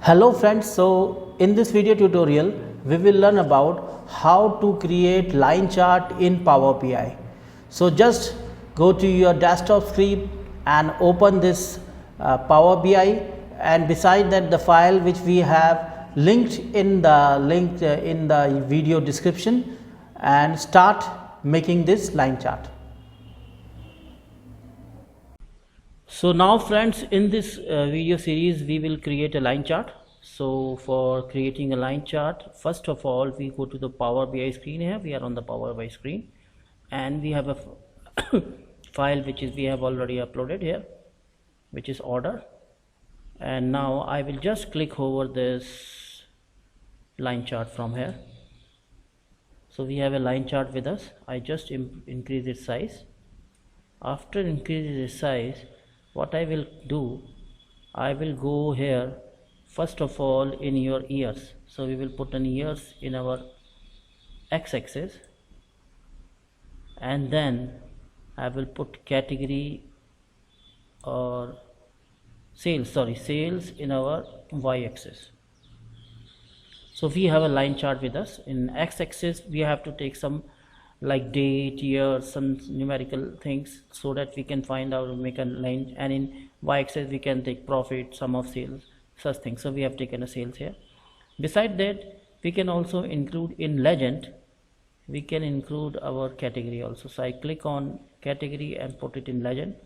Hello friends, so in this video tutorial we will learn about how to create line chart in Power BI. So just go to your desktop screen and open this Power BI, and beside that the file which we have linked in the video description, and start making this line chart. So now friends, in this video series we will create a line chart. So for creating a line chart, first of all we go to the Power BI screen. Here we are on the Power BI screen, and we have a file which is we have already uploaded here, which is order. And now I will just click over this line chart from here. So we have a line chart with us. I just increase its size. After increasing its size, what I will do, I will go here first of all in your years. So we will put an years in our x-axis, and then I will put category or sales in our y-axis. So we have a line chart with us. In x-axis we have to take some like date, year, some numerical things, so that we can find out, make a line. And in y-axis we can take profit, sum of sales, such things. So we have taken a sales here. Beside that, we can also include in legend, we can include our category also. So I click on category and put it in legend.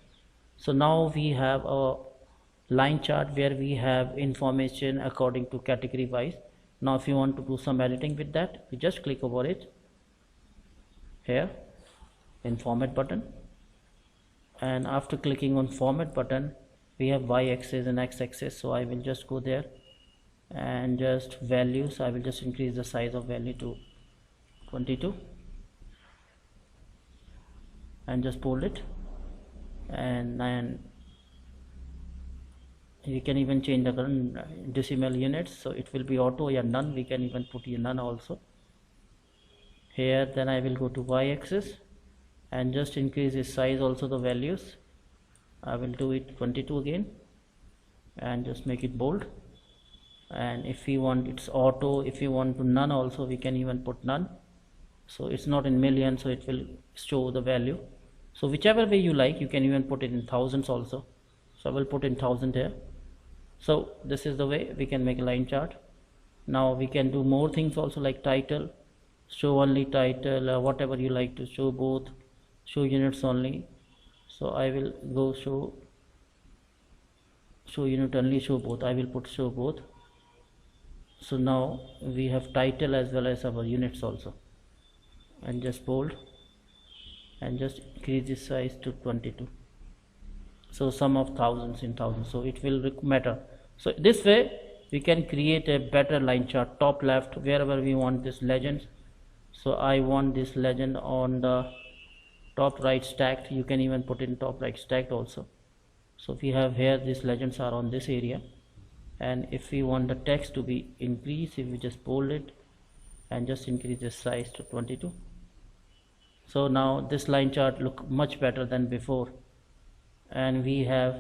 So now we have a line chart where we have information according to category wise. Now if you want to do some editing with that, you just click over it here in format button, and after clicking on format button we have y-axis and x-axis. So I will just go there and just values, I will just increase the size of value to 22 and just bold it, and then you can even change the current decimal units, so it will be auto or none. We can even put none also here. Then I will go to y-axis and just increase its size also, the values. I will do it 22 again and just make it bold. And if we want it's auto, if you want to none also, we can even put none. So it's not in million, so it will show the value. So whichever way you like, you can even put it in thousands also. So I will put in 1000 here. So this is the way we can make a line chart. Now we can do more things also, like title, show only title, whatever you like to show, both, show units only. So I will go show unit only, show both. I will put show both. So now we have title as well as our units also, and just bold and just increase the size to 22. So sum of thousands in thousands, so it will matter. So this way we can create a better line chart. Top left, wherever we want this legend. So I want this legend on the top right stacked. You can even put in top right stacked also. So we have here these legends are on this area, and if we want the text to be increased, if we just bold it and just increase the size to 22. So now this line chart look much better than before, and we have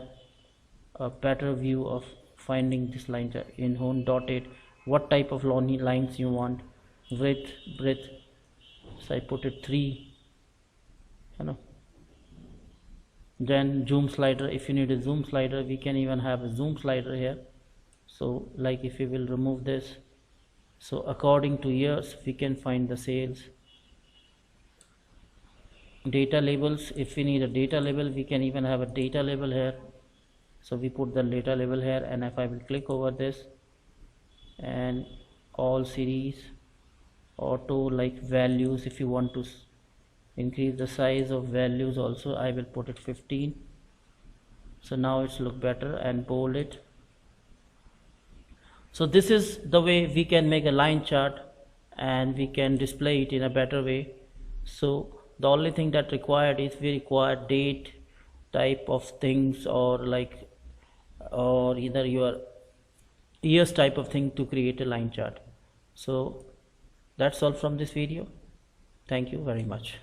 a better view of finding this line chart in home dotted, what type of lines you want, width, breadth. So I put it 3, then zoom slider. If you need a zoom slider, we can even have a zoom slider here. So like if we will remove this, so according to years we can find the sales. Data labels, if we need a data label, we can even have a data label here. So we put the data label here, and if I will click over this, and all series, auto, like values, if you want to increase the size of values also, I will put it 15. So now it's look better, and bold it. So this is the way we can make a line chart, and we can display it in a better way. So the only thing that required is we require date type of things, or either your years type of thing to create a line chart. So that's all from this video. Thank you very much.